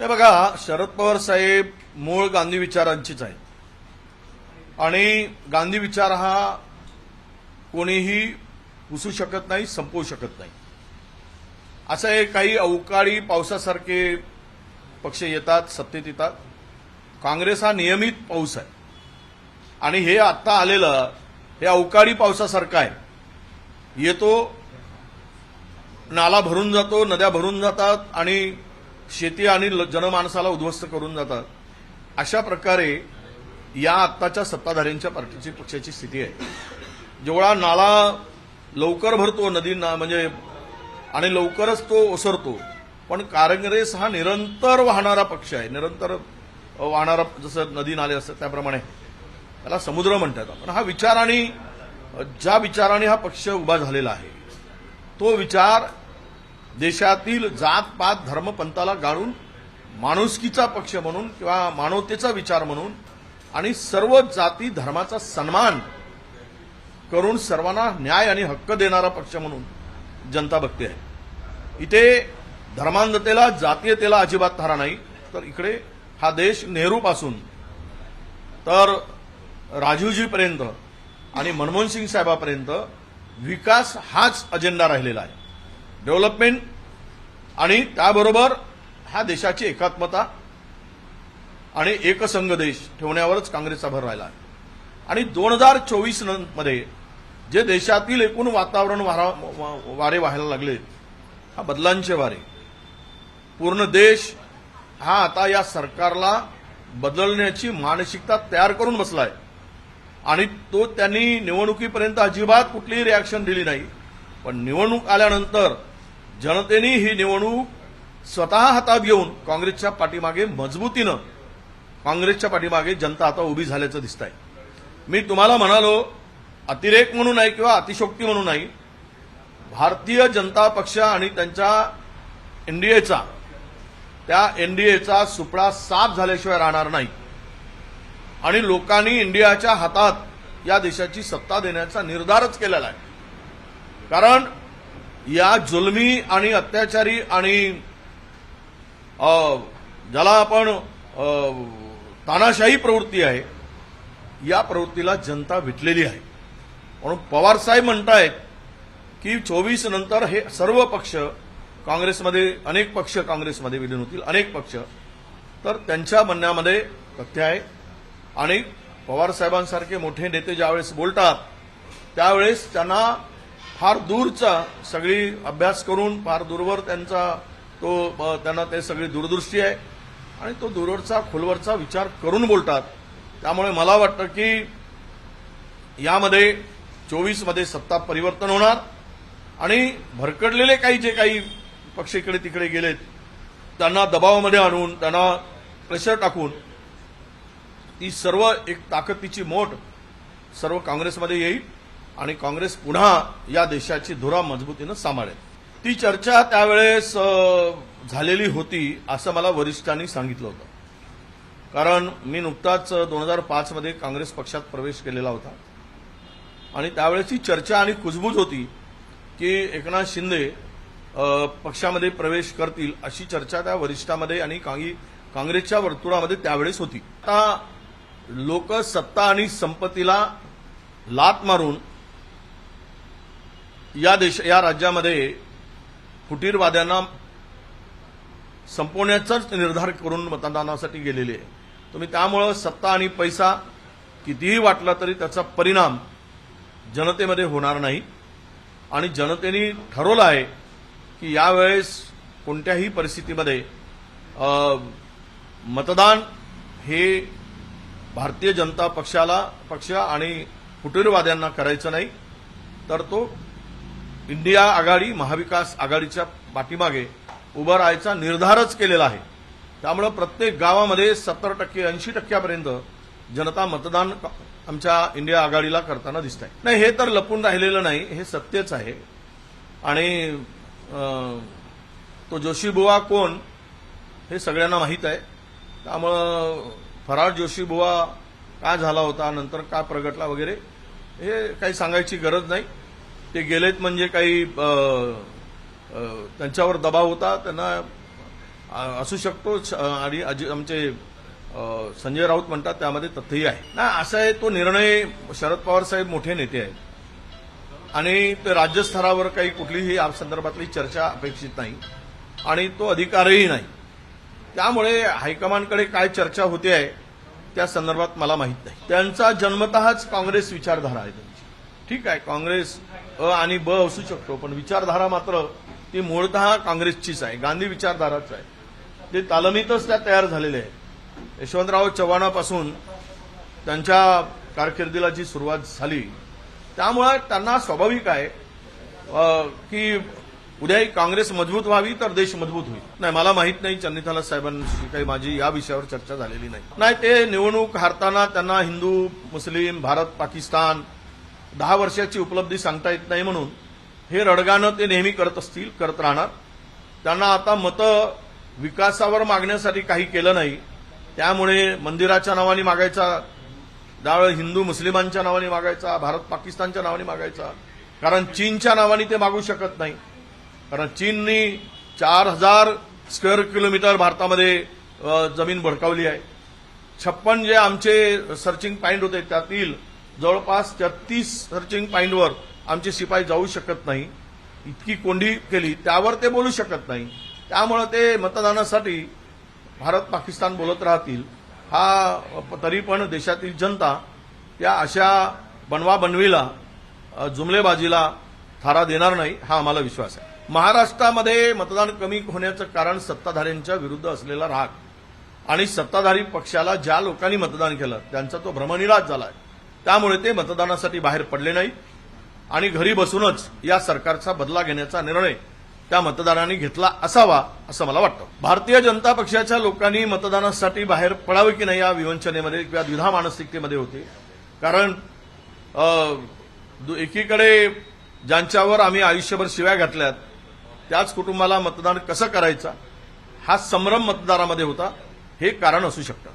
हे बघा, शरद पवार साहेब मूळ गांधी विचारांचीच आहेत आणि गांधी विचार हा कोणीही पुसू शकत नाही, संपवू शकत नाही. असं हे काही अवकाळी पावसासारखे पक्ष येतात, सत्तेत येतात. काँग्रेस हा नियमित पाऊस आहे आणि हे आता आलेलं हे अवकाळी पावसासारखं आहे. येतो, नाला भरून जातो, नद्या भरून जातात आणि शेती आणि जनमानसाला उद्ध्वस्त करून जातात. अशा प्रकारे या आत्ताच्या सत्ताधाऱ्यांच्या पार्टीची पक्षाची स्थिती आहे. जेवढा नाला लवकर भरतो नदी म्हणजे आणि लवकरच तो ओसरतो, पण काँग्रेस हा निरंतर वाहणारा पक्ष आहे. निरंतर वाहणारा, जसं नदी नाले असतात त्याप्रमाणे त्याला समुद्र म्हणतात. पण हा विचार आणि ज्या विचाराने हा पक्ष उभा झालेला आहे तो विचार देशातील जात पात धर्म पंथाला गाळून माणुसकीचा पक्ष म्हणून किंवा मानवतेचा विचार म्हणून आणि सर्व जाती धर्माचा सन्मान करून सर्वांना न्याय आणि हक्क देणारा पक्ष म्हणून जनता बघते आहे. इथे धर्मांधतेला जातीयतेला अजिबात थारा नाही. तर इकडे हा देश नेहरूपासून तर राजीवजीपर्यंत आणि मनमोहन सिंग साहेबांपर्यंत विकास हाच अजेंडा राहिलेला आहे. डेव्हलपमेंट आणि त्याबरोबर ह्या देशाची एकात्मता आणि एकसंघ देश ठेवण्यावरच काँग्रेसचा भर राहिला आहे. आणि 2024 मध्ये जे देशातील एकूण वातावरण वारे व्हायला लागले, हा बदलांचे वारे. पूर्ण देश हा आता या सरकारला बदलण्याची मानसिकता तयार करून बसलाय आणि तो त्यांनी निवडणुकीपर्यंत अजिबात कुठलीही रिॲक्शन दिली नाही. पण निवडणूक आल्यानंतर जनतेने ही निवडणूक स्वतः हातात घेऊन काँग्रेसच्या पाठीमागे मजबूतीनं काँग्रेसच्या पाठीमागे जनता आता उभी झाल्याचं दिसतंय. मी तुम्हाला म्हणालो, अतिरेक म्हणून नाही किंवा अतिशोक्ती म्हणून नाही, भारतीय जनता पक्ष आणि त्यांच्या एनडीएचा त्या एनडीएचा सुपडा साफ झाल्याशिवाय राहणार नाही आणि लोकांनी इंडियाच्या हातात या देशाची सत्ता देण्याचा निर्धारच केलेला आहे. कारण या जुलमी आणि अत्याचारी आणि ज्याला आपण तानाशाही प्रवृत्ती आहे, या प्रवृत्तीला जनता विटलेली आहे. म्हणून पवारसाहेब म्हणतायत की 24 नंतर हे सर्व पक्ष काँग्रेसमध्ये, अनेक पक्ष काँग्रेसमध्ये विलीन होतील, अनेक पक्ष. तर त्यांच्या म्हणण्यामध्ये तथ्य आहे. आणि पवारसाहेबांसारखे मोठे नेते ज्यावेळेस बोलतात त्यावेळेस त्यांना फार दूरचा सगळी अभ्यास करून फार दूरवर त्यांना ते सगळी दूरदृष्टी आहे आणि तो दूरवरचा खोलवरचा विचार करून बोलतात. त्यामुळे मला वाटतं की यामध्ये 24 मध्ये सत्ता परिवर्तन होणार आणि भरकडलेले काही पक्ष इकडे तिकडे गेलेत त्यांना दबावामध्ये आणून, त्यांना प्रेशर टाकून ती सर्व एक ताकदीची मोठ सर्व काँग्रेसमध्ये येईल आणि काँग्रेस पुन्हा या देशाची धुरा मजबूतीनं सांभाळेल. ती चर्चा त्यावेळेस झालेली होती असं मला वरिष्ठांनी सांगितलं होतं. कारण मी नुकताच 2005 मध्ये काँग्रेस पक्षात प्रवेश केलेला होता आणि त्यावेळेची चर्चा आणि कुजबूज होती की एकनाथ शिंदे पक्षामध्ये प्रवेश करतील अशी चर्चा त्या वरिष्ठांमध्ये आणि काँग्रेसच्या वर्तुळामध्ये त्यावेळेस होती. आता लोक सत्ता आणि संपत्तीला लात मारून या राज्यामध्ये फुटीरवाद्यांना संपवण्याचाच निर्धार करून मतदानासाठी गेलेले आहे. तुम्ही त्यामुळं सत्ता आणि पैसा कितीही वाटला तरी त्याचा परिणाम जनतेमध्ये होणार नाही आणि जनतेने ठरवलं आहे की यावेळेस कोणत्याही परिस्थितीमध्ये मतदान हे भारतीय जनता पक्ष आणि फुटीरवाद्यांना करायचं नाही, तर तो इंडिया आघाडी महाविकास आघाडीच्या पाठीमागे उभं राहायचा निर्धारच केलेला आहे. त्यामुळे प्रत्येक गावामध्ये 70% 80% जनता मतदान आमच्या इंडिया आघाडीला करताना दिसत आहे. नाही, हे तर लपून राहिलेलं नाही, हे सत्यच आहे. आणि तो जोशीबुवा कोण हे सगळ्यांना माहीत आहे. त्यामुळं फरार जोशीबुवा काय झाला होता, नंतर काय प्रगटला वगैरे हे काही सांगायची गरज नाही. ते गेलेत म्हणजे काही त्यांच्यावर दबाव होता, त्यांना असू शकतो आणि आमचे संजय राऊत म्हणतात त्यामध्ये तथ्यही आहे. नाही असं आहे, तो निर्णय शरद पवार साहेब मोठे नेते आहेत आणि ते राज्यस्तरावर काही कुठलीही या संदर्भातली चर्चा अपेक्षित नाही आणि तो अधिकारही नाही. त्यामुळे हायकमांडकडे काय चर्चा होते आहे त्या संदर्भात मला माहीत नाही. त्यांचा जन्मतःच काँग्रेस विचारधारा आहे त्यांची. ठीक आहे, काँग्रेस अ आणि ब असू शकतो, पण विचारधारा मात्र ती मूळतः काँग्रेसचीच आहे, गांधी विचारधाराच आहे. ते तालमीतच त्या तयार झालेल्या आहेत. यशवंतराव चव्हाणापासून त्यांच्या कारकिर्दीला जी सुरुवात झाली त्यामुळे त्यांना स्वाभाविक आहे की उद्याही काँग्रेस मजबूत व्हावी तर देश मजबूत होईल. नाही, मला माहीत नाही चन्नीथाला साहेबांशी काही माझी या विषयावर चर्चा झालेली नाही. नाही, ते निवडणूक हारताना त्यांना हिंदू मुस्लिम भारत पाकिस्तान 10 वर्षाची उपलब्धी सांगता येत नाही म्हणून हे रडगाणं ते नेहमी करत असतील, करत राहणार. त्यांना आता मतं विकासावर मागण्यासाठी काही केलं नाही, त्यामुळे मंदिराच्या नावाने मागायचा, त्यावेळेस हिंदू मुस्लिमांच्या नावाने मागायचा, भारत पाकिस्तानच्या नावाने मागायचा. कारण चीनच्या नावाने ते मागू शकत नाही, कारण चीननी 4000 स्क्वेअर किलोमीटर भारतामध्ये जमीन भडकावली आहे. 56 जे आमचे सर्चिंग पॉईंट होते त्यातील जवळपास 33 सर्चिंग पॉईंटवर आमचे शिपाई जाऊ शकत नाही. इतकी कोंडी केली, त्यावर ते बोलू शकत नाही. त्यामुळे ते मतदानासाठी भारत पाकिस्तान बोलत राहतील. हा तरी पण देशातील जनता त्या अशा बनवाबनवीला जुमलेबाजीला थारा देणार नाही, हा आम्हाला विश्वास आहे. महाराष्ट्रामध्ये मतदान कमी होण्याचं कारण सत्ताधाऱ्यांच्या विरुद्ध असलेला राग आणि सत्ताधारी पक्षाला ज्या लोकांनी मतदान केलं त्यांचा तो भ्रमनिरास झाला आहे. त्यामुळे ते मतदानासाठी बाहेर पडले नाहीत आणि घरी बसूनच या सरकारचा बदला घेण्याचा निर्णय त्या मतदारांनी घेतला असावा असं मला वाटतं. भारतीय जनता पक्षाच्या लोकांनी मतदानासाठी बाहेर पडावे की नाही या विवंचनेमध्ये किंवा द्विधा मानसिकतेमध्ये होते. कारण एकीकडे ज्यांच्यावर आम्ही आयुष्यभर शिव्या घातल्यात त्याच कुटुंबाला मतदान कसं करायचं हा संभ्रम मतदारामध्ये होता, हे कारण असू शकतं.